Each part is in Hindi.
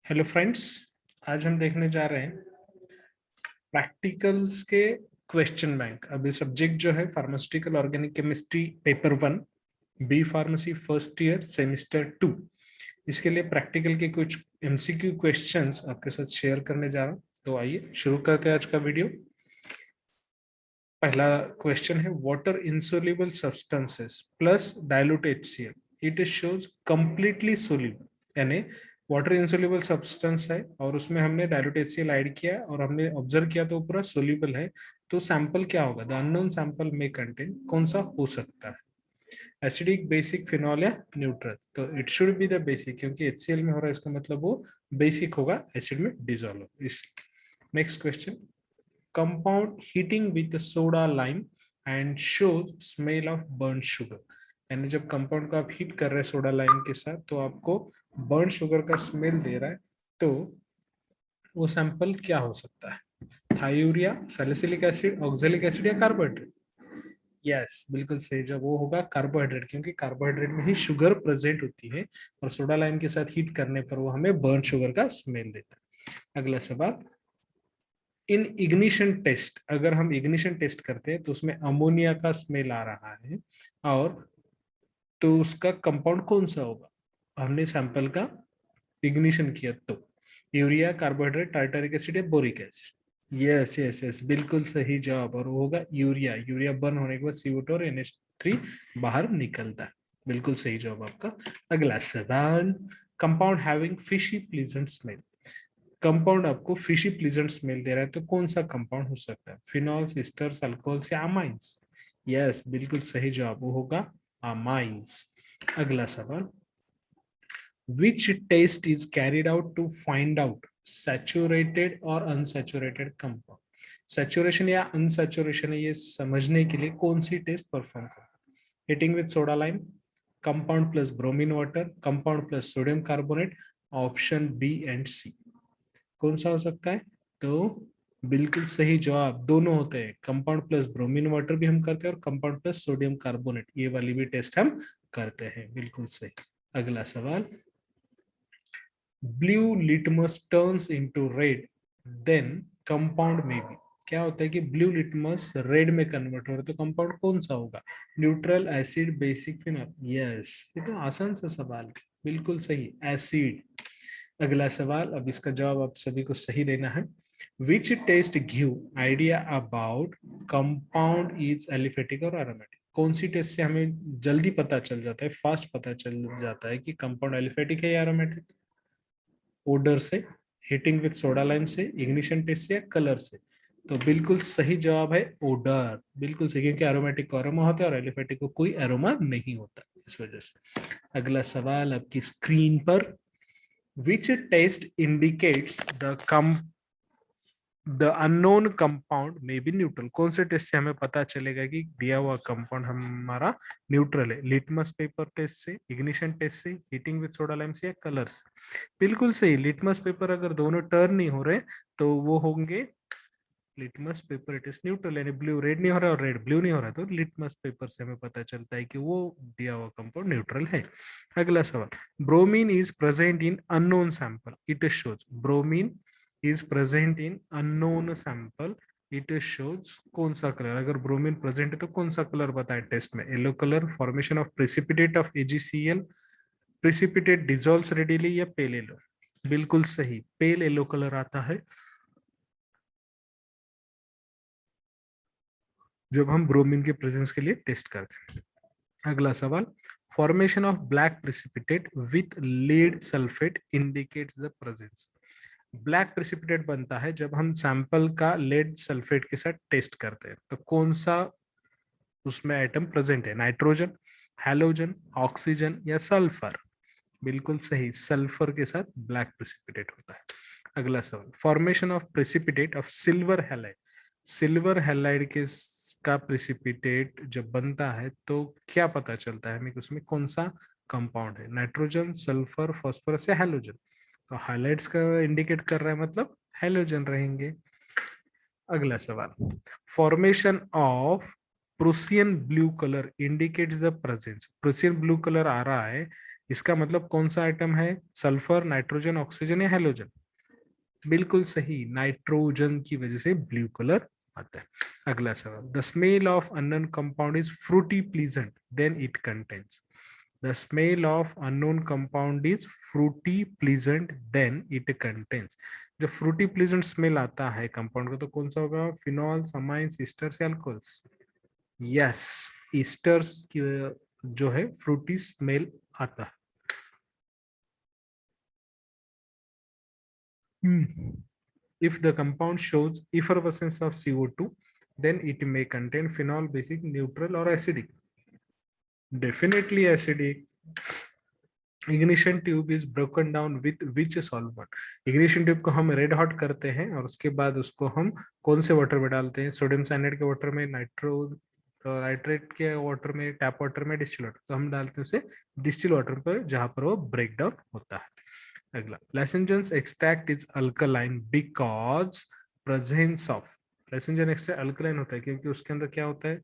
हेलो फ्रेंड्स, आज हम देखने जा रहे हैं प्रैक्टिकल्स के क्वेश्चन बैंक। अभी सब्जेक्ट जो है pharmaceutical organic chemistry paper 1, B pharmacy first year semester 2। इसके लिए प्रैक्टिकल के कुछ एमसीक्यू क्वेश्चंस आपके साथ शेयर करने जा रहा हूं। तो आइए शुरू करते हैं आज का वीडियो। पहला क्वेश्चन है water insoluble substances plus dilute HCl it shows completely soluble. यानी वाटर इंसोल्यूबल सब्सटेंस है और उसमें हमने डाइल्यूट HCl ऐड किया और हमने ऑब्जर्व किया तो पूरा सोल्यूबल है। तो सैंपल क्या होगा? द अननोन सैंपल में कंटेन कौन सा हो सकता है? एसिडिक, बेसिक, फिनॉल या न्यूट्रल? तो it should be the basic, क्योंकि HCl में हो रहा है इसका मतलब वो बेसिक होगा, एसिड में डिजोल्व। इस next question, compound heating with soda lime and shows smell of burnt sugar। यानी जब कंपाउंड को आप हीट कर रहे हैं सोडा लाइम के साथ तो आपको बर्न शुगर का स्मेल दे रहा है। तो वो सैंपल क्या हो सकता है? थायूरिया, सैलिसिलिक एसिड, ऑक्सैलिक एसिड या कार्बोहाइड्रेट? यस, बिल्कुल सही। जब वो होगा कार्बोहाइड्रेट, क्योंकि कार्बोहाइड्रेट में ही शुगर प्रेजेंट होती है और सोडा लाइम के साथ हीट करने पर वो हमें बर्न शुगर का स्मेल देता है। अगला सवाल, इन इग्निशन टेस्ट, अगर हम इग्निशन टेस्ट करते हैं तो उसमें अमोनिया का स्मेल आ रहा है और तो उसका कंपाउंड कौन सा होगा? हमने सैंपल का इग्निशन किया तो यूरिया, कार्बोहाइड्रेट, टार्टरिक एसिड या boric acid? Yes yes yes, बिल्कुल सही जवाब। और वो होगा यूरिया। यूरिया बर्न होने के बाद CO2 और NH3 बाहर निकलता है। बिल्कुल सही जवाब आपका। अगला सवाल, compound having fishy pleasant smell. Compound आपको फिशी प्लीजेंट स्मेल दे रहा है तो कौन सा कंपाउंड हो सकता है? फिनॉल्स, एस्टर्स, अल्कोहल्स या अमाइंस? यस, बिल्कुल सही जवाब, वो होगा अमाइंस। अगला सवाल, which test is carried out to find out saturated और अनसैचुरेटेड कंपाउंड? सैचुरेशन या अनसैचुरेशन है ये समझने के लिए कौन सी टेस्ट परफॉर्म कर? Heating with soda lime, compound plus bromine water, compound plus sodium carbonate? Option B and C कौन सा हो सकता है? तो बिल्कुल सही जवाब, दोनों होते हैं। कंपाउंड प्लस ब्रोमीन वाटर भी हम करते हैं और कंपाउंड प्लस सोडियम कार्बोनेट ये वाली भी टेस्ट हम करते हैं। बिल्कुल सही। अगला सवाल, blue litmus turns into red then compound में भी। क्या होता है कि ब्लू लिटमस रेड में कन्वर्ट हो रहा है तो कंपाउंड कौन सा होगा? Neutral, acid, basic, phenol? Yes, ये तो आसान सा सवाल है। बिल्कुल सही, एसिड। अगला सवाल, अब इसका जवाब आप सभी को सही देना है। Which test give idea about compound is aliphatic और एरोमेटिक? कौन सी टेस्ट से हमें जल्दी पता चल जाता है, फास्ट पता चल जाता है कि कंपाउंड एलिफेटिक है या एरोमेटिक? ओडर से, हीटिंग विद सोडा लाइम से, इग्निशन टेस्ट से या कलर से? तो बिल्कुल सही जवाब है ओडर। बिल्कुल सही, क्योंकि एरोमेटिक को अरोमा होता है और एलिफेटिक को कोई अरोमा नहीं होता, इस वजह से। अगला सवाल आपकी स्क्रीन पर, which test indicates the unknown compound may be neutral? कौन से टेस्ट से हमें पता चलेगा कि दिया हुआ कंपाउंड हमारा न्यूट्रल है? लिटमस पेपर टेस्ट से, इग्निशन टेस्ट से, हीटिंग विद सोडा लाइम से या कलर से? बिल्कुल सही, लिटमस पेपर अगर दोनों टर्न नहीं हो रहे तो वो होंगे litmus paper it is neutral. यानी ब्लू रेड नहीं हो रहा और रेड ब्लू नहीं हो रहा तो लिटमस पेपर से हमें पता चलता है कि वो दिया हुआ कंपाउंड न्यूट्रल है। अगला सवाल, bromine is present in unknown sample it shows. Bromine is present in unknown sample it shows कौन सा कलर? अगर ब्रोमीन प्रेजेंट है तो कौन सा कलर बताए टेस्ट में? Yellow colour, formation of precipitate of AgCl, precipitate dissolves readily या पेल येलो? बिल्कुल सही, पेल येलो कलर आता है जब हम ब्रोमीन के प्रेजेंस के लिए टेस्ट करते हैं। अगला सवाल, formation of black precipitate with lead sulphate indicates the presence. Black precipitate बनता है जब हम सैंपल का लेड सल्फेट के साथ टेस्ट करते हैं तो कौन सा उसमें आइटम प्रेजेंट है? नाइट्रोजन, हैलोजन, ऑक्सीजन या सल्फर? बिल्कुल सही, सल्फर के साथ ब्लैक प्रेसिपिटेट होता है। अगला सवाल, formation of precipitate of silver halide. Silver halide के का प्रेसिपिटेट जब बनता है तो क्या पता चलता है हमें उसमें कौन सा कंपाउंड है? नाइट्रोजन, सल्फर, फास्फोरस या हैलोजन? तो हाइलाइट्स का इंडिकेट कर रहा है मतलब हैलोजन रहेंगे। अगला सवाल, formation of Prussian blue colour indicates the presence. Prussian blue colour आ रहा है इसका मतलब कौन सा आइटम है? सल्फर, नाइट्रोजन, ऑक्सीजन या हेलोजन? बिल्कुल सही, नाइट्रोजन की वजह से ब्लू कलर आता है। अगला सवाल, the smell of unknown compound is fruity pleasant then it contains. The smell of unknown compound is fruity pleasant then it contains. जब फ्रूटी प्लीजेंट स्मेल आता है कंपाउंड का तो कौन सा होगा? फिनॉल्स, अमाइंस, ईस्टर्स या अल्कोहल्स? यस, ईस्टर्स की जो है फ्रूटी स्मेल आता है। If the compound shows effervescence of CO2, then it may contain phenol, basic, neutral or acidic. Definitely acidic. Ignition tube is broken down with which solvent? Ignition tube को हम रेड हॉट करते हैं और उसके बाद उसको हम कौन से वाटर में डालते हैं? सोडियम साइनाइड के वाटर में, नाइट्रेट के वाटर में, टैप वाटर में, डिस्टिल वाटर। तो हम डालते हैं उसे डिस्टिल वाटर पर जहां पर वो ब्रेक डाउन होता है। अगला, Lassongens extract is alkaline because presence of। Lassongens extract alkaline होता है क्योंकि उसके अंदर क्या होता है?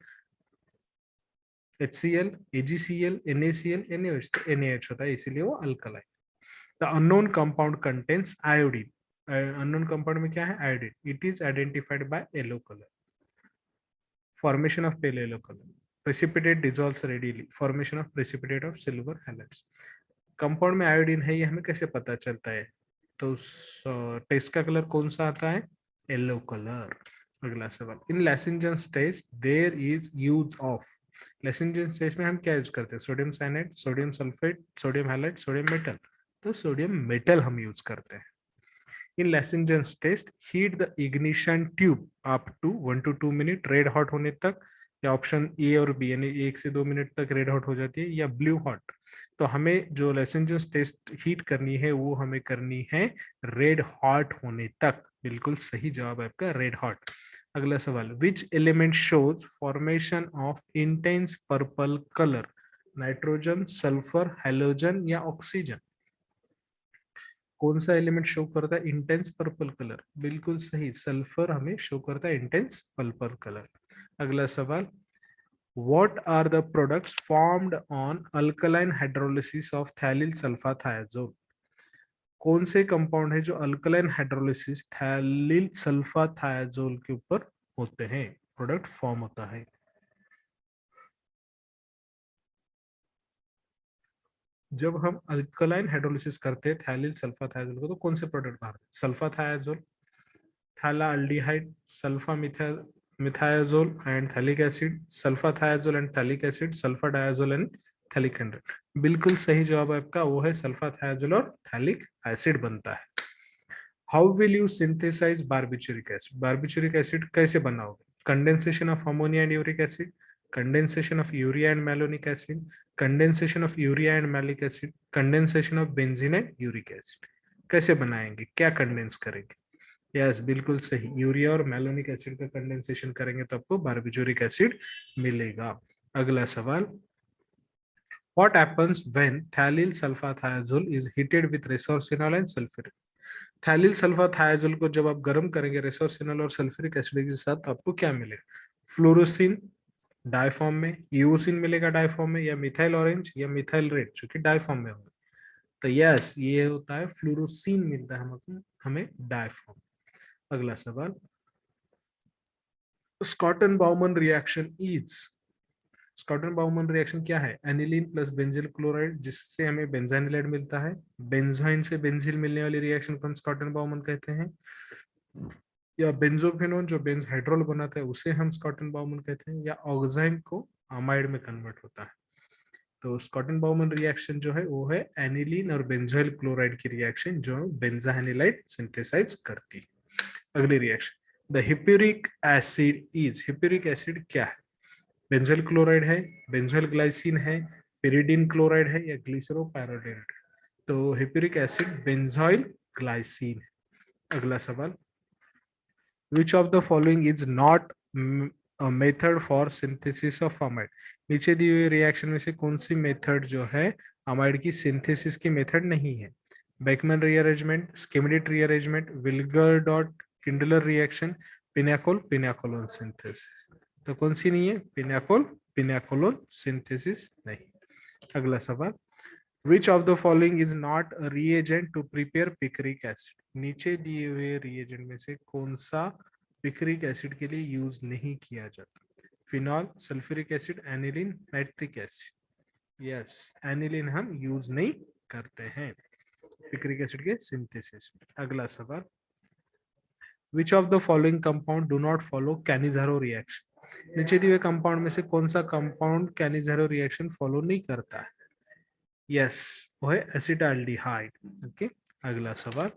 HCl, AgCl, NaCl, NaOH। तो NaH होता है, इसीलिए वो alkaline. The unknown compound contains iodine. Unknown compound में क्या है? Iodine. It is identified by yellow colour. Formation of pale yellow colour. Precipitate dissolves readily. Formation of precipitate of silver halides. Compound में आयोडीन है, ये हमें कैसे पता चलता है? तो टेस्ट का कलर कौन सा आता है? Yellow colour. अगला सवाल, in Lassingen's test there is use of. Lassingen's test में हम क्या यूज करते हैं? Sodium cyanide, sodium sulphate, sodium halide, sodium metal. तो सोडियम मेटल हम यूज करते हैं। In Lassingen's test heat the ignition tube up to 1 to 2 minute, red hot होने तक। या ऑप्शन ए और बी, यानी 1 से 2 मिनट तक रेड हॉट हो जाती है, या ब्लू हॉट। तो हमें जो Lassingen's टेस्ट हीट करनी है वो हमें करनी है रेड हॉट होने तक। बिल्कुल सही जवाब है आपका, रेड हॉट। अगला सवाल, which element shows formation of intense purple colour? Nitrogen, sulphur, halogen या ऑक्सीजन? कौन सा एलिमेंट शो करता है इंटेंस पर्पल कलर? बिल्कुल सही, सल्फर हमें शो करता है इंटेंस पर्पल कलर। अगला सवाल, what are the products formed on alkaline hydrolysis of thionyl sulfathiazole? कौन से कंपाउंड है जो अल्कलाइन हाइड्रोलिसिस थाइलिल सल्फाथायाजोल के ऊपर होते हैं, प्रोडक्ट फॉर्म होता है? जब हम अल्कलाइन हाइड्रोलिसिस करते हैं थाइलिल सल्फाथायाजोल को तो कौन से प्रोडक्ट बाहर? Sulphathiazole, phthalaldehyde, sulpha methiazole and phthalic acid, sulphathiazole and phthalic acid, sulpha diazole and phthalic anhydride. बिल्कुल सही जवाब आपका वो है सल्फाथायाजोल और थैलिक एसिड बनता है। How will you synthesise barbituric acid? Barbituric acid कैसे बनाओगे? Condensation of ammonia and uric acid, condensation of urea and malonic acid, condensation of urea and malic acid, condensation of benzene and uric acid. कैसे बनाएंगे, क्या कंडेंस करेंगे? यस, बिल्कुल सही, यूरिया और मैलोनिक एसिड का कंडेंसेशन करेंगे तो आपको बार्बिचूरिक एसिड मिलेगा। अगला सवाल, what happens when thionyl sulfathiazole is heated with resorcinol and sulfuric? थाइलिल सल्फाथायाजोल को जब आप गर्म करेंगे रेसोसिनोल और सल्फ्यूरिक एसिड के साथ तो आपको क्या मिलेगा? फ्लोरोसिन डाइफॉर्म में, यूसिन मिलेगा डाइफॉर्म में, या मिथाइल ऑरेंज या मिथाइल रेड जो कि डाइफॉर्म में होगा। तो यस, ये होता है फ्लोरोसिन मिलता है हमें डाइफॉर्म। अगला सवाल, स्कॉटन Bowman reaction is. स्कॉटन Bowman reaction क्या है? एनिलीन प्लस बेंजिल क्लोराइड जिससे हमें बेंजाइनलाइड मिलता है। बेंजाइन से बेंजिल मिलने वाली रिएक्शन को हम स्कॉटन बाउमन कहते हैं। या बेंजोफेनोन जो बेंज हाइड्रोल बनाता है उसे हम स्कॉटन बाउमन कहते हैं। या ऑक्साइन को अमाइड में कन्वर्ट होता है। तो स्कॉटन बाउमन रिएक्शन जो है वो है एनिलीन और बेंजोइल क्लोराइड की रिएक्शन जो बेंजाइनलाइड सिंथेसाइज करती है। अगली reaction, the hippuric acid is. Hippuric acid क्या है? बेंजोइल क्लोराइड है, बेंजोइल ग्लाइसिन है, पेरिडीन क्लोराइड है, या ग्लिसरोपैराडाइन? तो हिप्यूरिक एसिड बेंजोइल ग्लाइसिन है। अगला सवाल, which of the following is not a method for synthesis of amide? नीचे दी हुई रिएक्शन में से कौन सी मेथड जो है अमाइड की सिंथेसिस की मेथड नहीं है? Beckmann rearrangement, Schmidt rearrangement, Willgerodt Kindler reaction, pinacol pinacolone synthesis. तो कौन सी नहीं है? पिनाकोल पिनाकोलोन सिंथेसिस नहीं। अगला सवाल, which of the following is not a reagent to prepare picric acid, नीचे दिए हुए रिएजेंट में से कौन सा पिक्रिक एसिड के लिए यूज नहीं किया जाता? Phenol, sulphuric acid, aniline, nitric acid. Yes, aniline हम यूज नहीं करते हैं पिक्रिक एसिड के सिंथेसिस में। अगला सवाल, which of the following compound do not follow Cannizzaro reaction, नीचे दिए हुए कंपाउंड में से कौन सा कंपाउंड कैनिज़ारो रिएक्शन फॉलो नहीं करता है? यस, वो है एसिटाल्डिहाइड। ओके, अगला सवाल,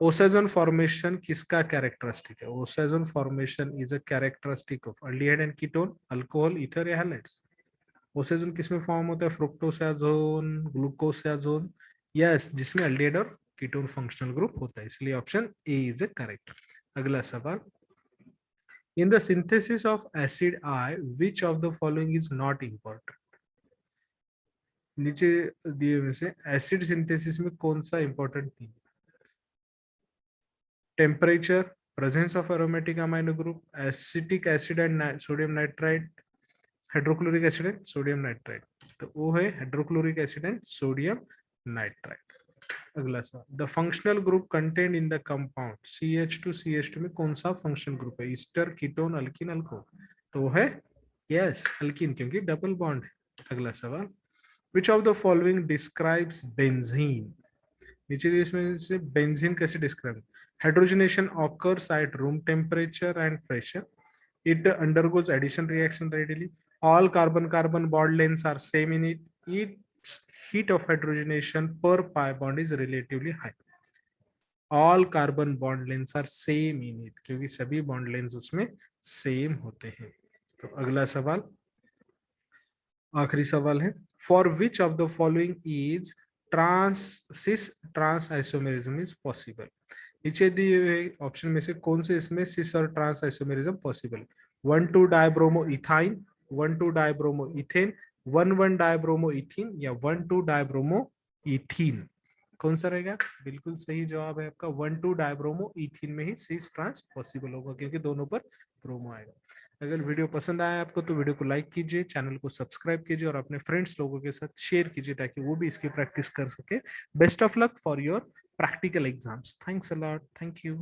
ओसेजन फॉर्मेशन किसका कैरेक्टरिस्टिक है? Osazone formation is a characteristic of aldehyde and ketone, alcohol, ether या हैलाइड्स। ओसेजन किसमें फॉर्म होता है? Fructosazone, glucosazone. Yes, जिसमें अल्डिहाइड और कीटोन फंक्शनल ग्रुप होता है, इसलिए option A is a correct. अगला सवाल, in the synthesis of acid I which of the following is not important, नीचे दिए हुए से एसिड सिंथेसिस में कौन सा इंपॉर्टेंट नहीं? Temperature, presence of aromatic amino group, acetic acid and sodium nitrite, hydrochloric acid and sodium nitrite. तो वो है hydrochloric acid and sodium nitrite. अगला सा, the functional group content in the compound CH2 में कौन सा फंक्शनल ग्रुप है? Easter, ketone, alkene, alcohol. तो वो है यस अल्किन, क्योंकि डबल बॉन्ड है। अगला सवाल, which of the following describes benzene, नीचे इसमें से बेंजीन कैसे describe? Hydrogenation occurs at room temperature and pressure, it undergoes addition reaction readily, all carbon carbon bond lengths are same in it, its heat of hydrogenation per pi bond is relatively high, all carbon bond lengths are same in it, क्योंकि सभी bond lengths उसमें सेम होते हैं। तो अगला सवाल, आखिरी सवाल है, for which of the following is trans cis trans isomerism is possible, नीचे दिए हुए ऑप्शन में से कौन से इसमें सिस और trans isomerism possible? 1,2 dibromo ethyne, 1,2 dibromo ethane, 1,1 dibromo ethene या 1,2 डाइब्रोमो इथीन, कौन सा रहेगा? बिल्कुल सही जवाब है आपका 1,2 डाइब्रोमो इथीन में ही सिस ट्रांस पॉसिबल होगा, क्योंकि दोनों पर ब्रोमो आएगा। अगर वीडियो पसंद आया आपको तो वीडियो को लाइक कीजिए, चैनल को सब्सक्राइब कीजिए और अपने फ्रेंड्स लोगों के साथ शेयर कीजिए ताकि वो भी इसकी प्रैक्टिस कर सके। Best of luck for your practical exams. Thanks a lot. Thank you.